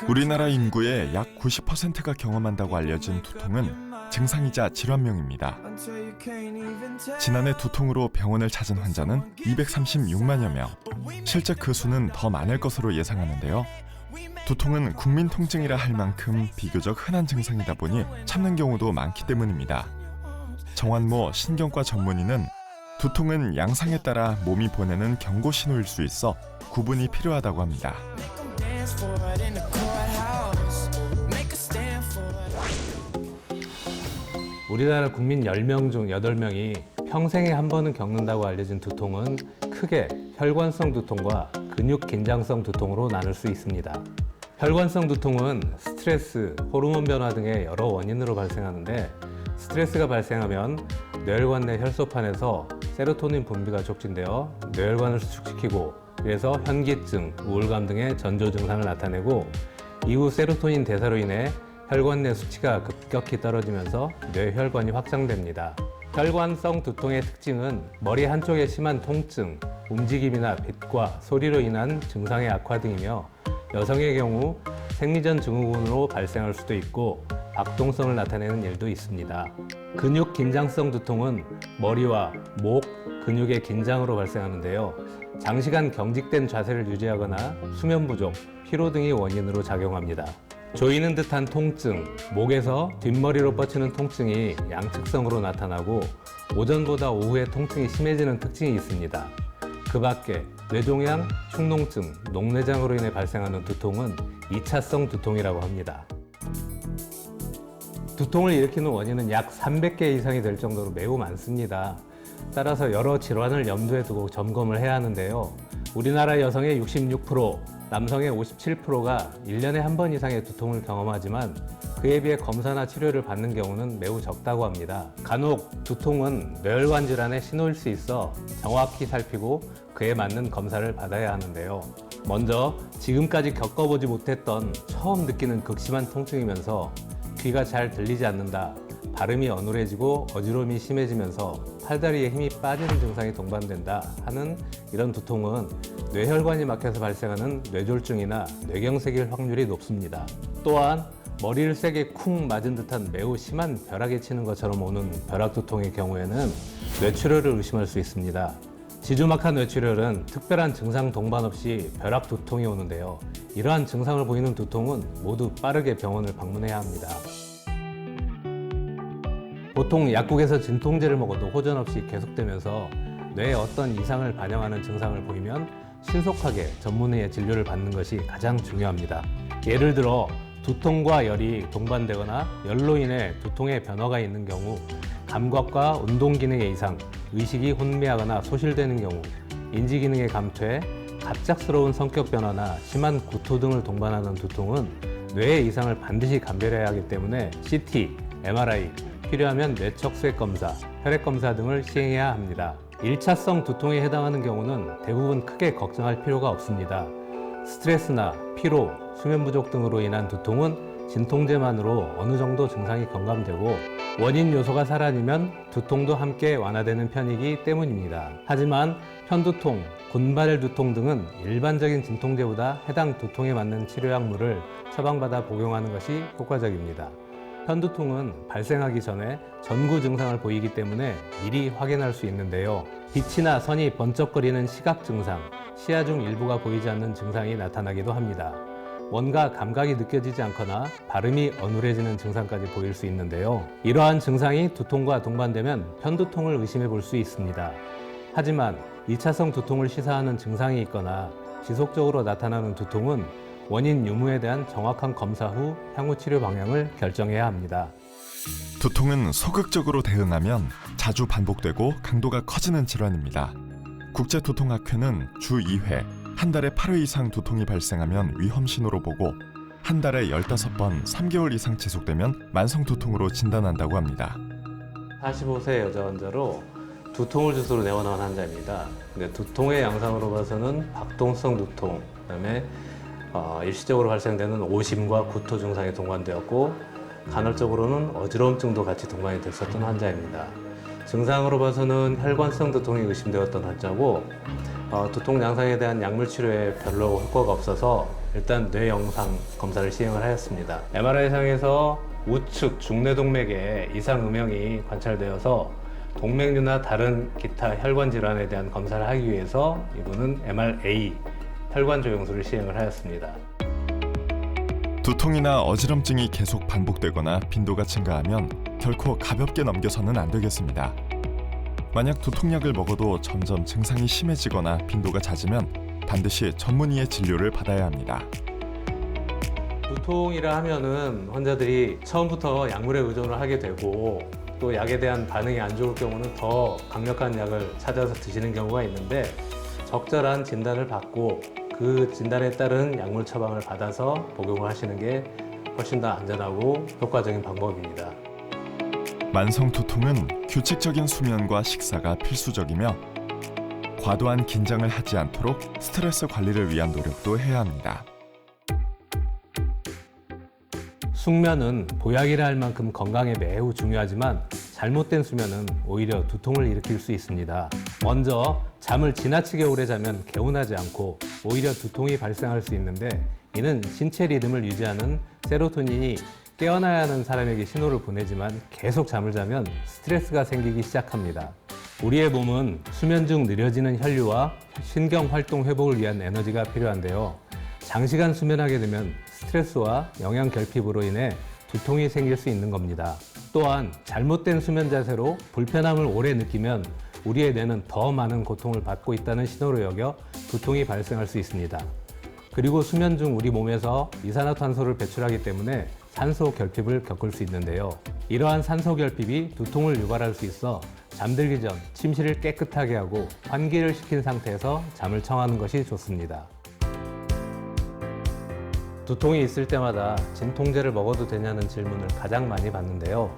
우리나라 인구의 약 90%가 경험한다고 알려진 두통은 증상이자 질환명입니다. 지난해 두통으로 병원을 찾은 환자는 236만여 명. 실제 그 수는 더 많을 것으로 예상하는데요. 두통은 국민통증이라 할 만큼 비교적 흔한 증상이다 보니 참는 경우도 많기 때문입니다. 정환모 신경과 전문의는 두통은 양상에 따라 몸이 보내는 경고 신호일 수 있어 구분이 필요하다고 합니다. 우리나라 국민 10명 중 8명이 평생에 한 번은 겪는다고 알려진 두통은 크게 혈관성 두통과 근육 긴장성 두통으로 나눌 수 있습니다. 혈관성 두통은 스트레스, 호르몬 변화 등의 여러 원인으로 발생하는데, 스트레스가 발생하면 뇌혈관 내 혈소판에서 세로토닌 분비가 촉진되어 뇌혈관을 수축시키고, 그래서 현기증, 우울감 등의 전조 증상을 나타내고, 이후 세로토닌 대사로 인해 혈관 내 수치가 급격히 떨어지면서 뇌혈관이 확장됩니다. 혈관성 두통의 특징은 머리 한쪽의 심한 통증, 움직임이나 빛과 소리로 인한 증상의 악화 등이며, 여성의 경우 생리전 증후군으로 발생할 수도 있고 박동성을 나타내는 일도 있습니다. 근육 긴장성 두통은 머리와 목, 근육의 긴장으로 발생하는데요. 장시간 경직된 자세를 유지하거나 수면 부족, 피로 등이 원인으로 작용합니다. 조이는 듯한 통증, 목에서 뒷머리로 뻗치는 통증이 양측성으로 나타나고 오전보다 오후에 통증이 심해지는 특징이 있습니다. 그 밖에 뇌종양, 축농증, 녹내장으로 인해 발생하는 두통은 2차성 두통이라고 합니다. 두통을 일으키는 원인은 약 300개 이상이 될 정도로 매우 많습니다. 따라서 여러 질환을 염두에 두고 점검을 해야 하는데요. 우리나라 여성의 66%, 남성의 57%가 1년에 한 번 이상의 두통을 경험하지만 그에 비해 검사나 치료를 받는 경우는 매우 적다고 합니다. 간혹 두통은 뇌혈관 질환의 신호일 수 있어 정확히 살피고 그에 맞는 검사를 받아야 하는데요. 먼저 지금까지 겪어보지 못했던 처음 느끼는 극심한 통증이면서 귀가 잘 들리지 않는다, 발음이 어눌해지고 어지러움이 심해지면서 팔다리에 힘이 빠지는 증상이 동반된다 하는 이런 두통은 뇌혈관이 막혀서 발생하는 뇌졸중이나 뇌경색일 확률이 높습니다. 또한 머리를 세게 쿵 맞은 듯한 매우 심한 벼락이 치는 것처럼 오는 벼락두통의 경우에는 뇌출혈을 의심할 수 있습니다. 지주막한 뇌출혈은 특별한 증상 동반 없이 벼락두통이 오는데요. 이러한 증상을 보이는 두통은 모두 빠르게 병원을 방문해야 합니다. 보통 약국에서 진통제를 먹어도 호전 없이 계속되면서 뇌에 어떤 이상을 반영하는 증상을 보이면 신속하게 전문의의 진료를 받는 것이 가장 중요합니다. 예를 들어 두통과 열이 동반되거나 열로 인해 두통의 변화가 있는 경우, 감각과 운동 기능의 이상, 의식이 혼미하거나 소실되는 경우, 인지 기능의 감퇴, 갑작스러운 성격 변화나 심한 구토 등을 동반하는 두통은 뇌의 이상을 반드시 감별해야 하기 때문에 CT, MRI, 필요하면 뇌척수액 검사, 혈액 검사 등을 시행해야 합니다. 1차성 두통에 해당하는 경우는 대부분 크게 걱정할 필요가 없습니다. 스트레스나 피로, 수면 부족 등으로 인한 두통은 진통제만으로 어느 정도 증상이 경감되고 원인 요소가 사라지면 두통도 함께 완화되는 편이기 때문입니다. 하지만 편두통, 곤발 두통 등은 일반적인 진통제보다 해당 두통에 맞는 치료약물을 처방받아 복용하는 것이 효과적입니다. 편두통은 발생하기 전에 전구 증상을 보이기 때문에 미리 확인할 수 있는데요. 빛이나 선이 번쩍거리는 시각 증상, 시야 중 일부가 보이지 않는 증상이 나타나기도 합니다. 뭔가 감각이 느껴지지 않거나 발음이 어눌해지는 증상까지 보일 수 있는데요. 이러한 증상이 두통과 동반되면 편두통을 의심해 볼 수 있습니다. 하지만 2차성 두통을 시사하는 증상이 있거나 지속적으로 나타나는 두통은 원인 유무에 대한 정확한 검사 후 향후 치료 방향을 결정해야 합니다. 두통은 소극적으로 대응하면 자주 반복되고 강도가 커지는 질환입니다. 국제두통학회는 주 2회, 한 달에 8회 이상 두통이 발생하면 위험 신호로 보고 한 달에 15번, 3개월 이상 지속되면 만성두통으로 진단한다고 합니다. 45세 여자 환자로 두통을 주소로 내원한 환자입니다. 근데 두통의 양상으로 봐서는 박동성 두통, 그다음에 일시적으로 발생되는 오심과 구토 증상이 동반되었고 간헐적으로는 어지러움증도 같이 동반이 됐었던 환자입니다. 증상으로 봐서는 혈관성 두통이 의심되었던 환자고 두통 양상에 대한 약물 치료에 별로 효과가 없어서 일단 뇌 영상 검사를 시행을 하였습니다. MRI상에서 우측 중뇌동맥에 이상 음영이 관찰되어서 동맥류나 다른 기타 혈관 질환에 대한 검사를 하기 위해서 이분은 MRA 혈관 조영술을 시행을 하였습니다. 두통이나 어지럼증이 계속 반복되거나 빈도가 증가하면 결코 가볍게 넘겨서는 안 되겠습니다. 만약 두통약을 먹어도 점점 증상이 심해지거나 빈도가 잦으면 반드시 전문의의 진료를 받아야 합니다. 두통이라 하면은 환자들이 처음부터 약물에 의존을 하게 되고 또 약에 대한 반응이 안 좋을 경우는 더 강력한 약을 찾아서 드시는 경우가 있는데 적절한 진단을 받고 그 진단에 따른 약물 처방을 받아서 복용을 하시는 게 훨씬 더 안전하고 효과적인 방법입니다. 만성 두통은 규칙적인 수면과 식사가 필수적이며 과도한 긴장을 하지 않도록 스트레스 관리를 위한 노력도 해야 합니다. 숙면은 보약이라 할 만큼 건강에 매우 중요하지만 잘못된 수면은 오히려 두통을 일으킬 수 있습니다. 먼저 잠을 지나치게 오래 자면 개운하지 않고 오히려 두통이 발생할 수 있는데 이는 신체 리듬을 유지하는 세로토닌이 깨어나야 하는 사람에게 신호를 보내지만 계속 잠을 자면 스트레스가 생기기 시작합니다. 우리의 몸은 수면 중 느려지는 혈류와 신경 활동 회복을 위한 에너지가 필요한데요. 장시간 수면하게 되면 스트레스와 영양 결핍으로 인해 두통이 생길 수 있는 겁니다. 또한 잘못된 수면 자세로 불편함을 오래 느끼면 우리의 뇌는 더 많은 고통을 받고 있다는 신호로 여겨 두통이 발생할 수 있습니다. 그리고 수면 중 우리 몸에서 이산화탄소를 배출하기 때문에 산소 결핍을 겪을 수 있는데요. 이러한 산소 결핍이 두통을 유발할 수 있어 잠들기 전 침실을 깨끗하게 하고 환기를 시킨 상태에서 잠을 청하는 것이 좋습니다. 두통이 있을 때마다 진통제를 먹어도 되냐는 질문을 가장 많이 받는데요.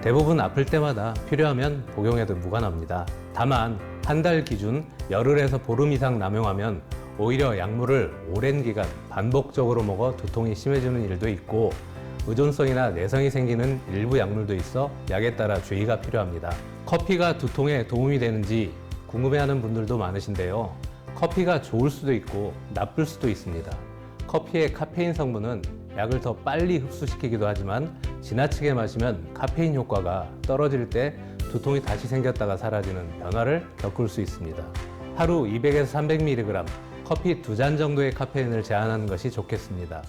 대부분 아플 때마다 필요하면 복용해도 무관합니다. 다만 한 달 기준 열흘에서 보름 이상 남용하면 오히려 약물을 오랜 기간 반복적으로 먹어 두통이 심해지는 일도 있고 의존성이나 내성이 생기는 일부 약물도 있어 약에 따라 주의가 필요합니다. 커피가 두통에 도움이 되는지 궁금해하는 분들도 많으신데요. 커피가 좋을 수도 있고 나쁠 수도 있습니다. 커피의 카페인 성분은 약을 더 빨리 흡수시키기도 하지만 지나치게 마시면 카페인 효과가 떨어질 때 두통이 다시 생겼다가 사라지는 변화를 겪을 수 있습니다. 하루 200에서 300mg, 커피 2잔 정도의 카페인을 제한하는 것이 좋겠습니다.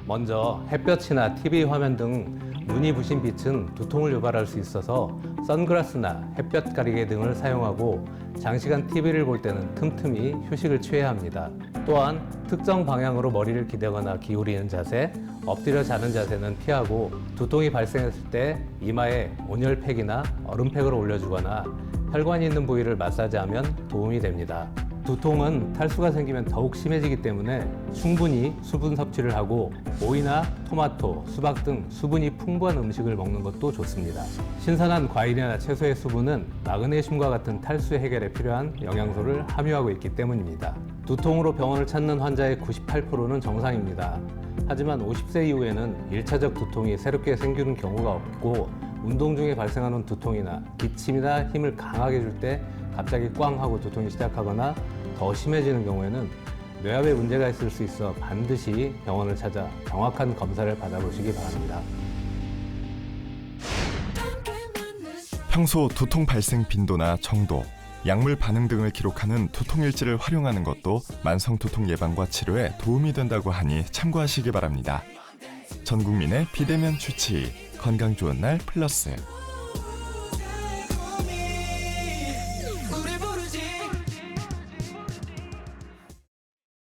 먼저 햇볕이나 TV 화면 등 눈이 부신 빛은 두통을 유발할 수 있어서 선글라스나 햇볕 가리개 등을 사용하고 장시간 TV를 볼 때는 틈틈이 휴식을 취해야 합니다. 또한 특정 방향으로 머리를 기대거나 기울이는 자세, 엎드려 자는 자세는 피하고 두통이 발생했을 때 이마에 온열팩이나 얼음팩을 올려주거나 혈관이 있는 부위를 마사지하면 도움이 됩니다. 두통은 탈수가 생기면 더욱 심해지기 때문에 충분히 수분 섭취를 하고 오이나 토마토, 수박 등 수분이 풍부한 음식을 먹는 것도 좋습니다. 신선한 과일이나 채소의 수분은 마그네슘과 같은 탈수 해결에 필요한 영양소를 함유하고 있기 때문입니다. 두통으로 병원을 찾는 환자의 98%는 정상입니다. 하지만 50세 이후에는 1차적 두통이 새롭게 생기는 경우가 없고 운동 중에 발생하는 두통이나 기침이나 힘을 강하게 줄 때 갑자기 꽝 하고 두통이 시작하거나 더 심해지는 경우에는 뇌압에 문제가 있을 수 있어 반드시 병원을 찾아 정확한 검사를 받아보시기 바랍니다. 평소 두통 발생 빈도나 정도, 약물 반응 등을 기록하는 두통일지를 활용하는 것도 만성 두통 예방과 치료에 도움이 된다고 하니 참고하시기 바랍니다. 전 국민의 비대면 주치의, 건강 좋은 날 플러스.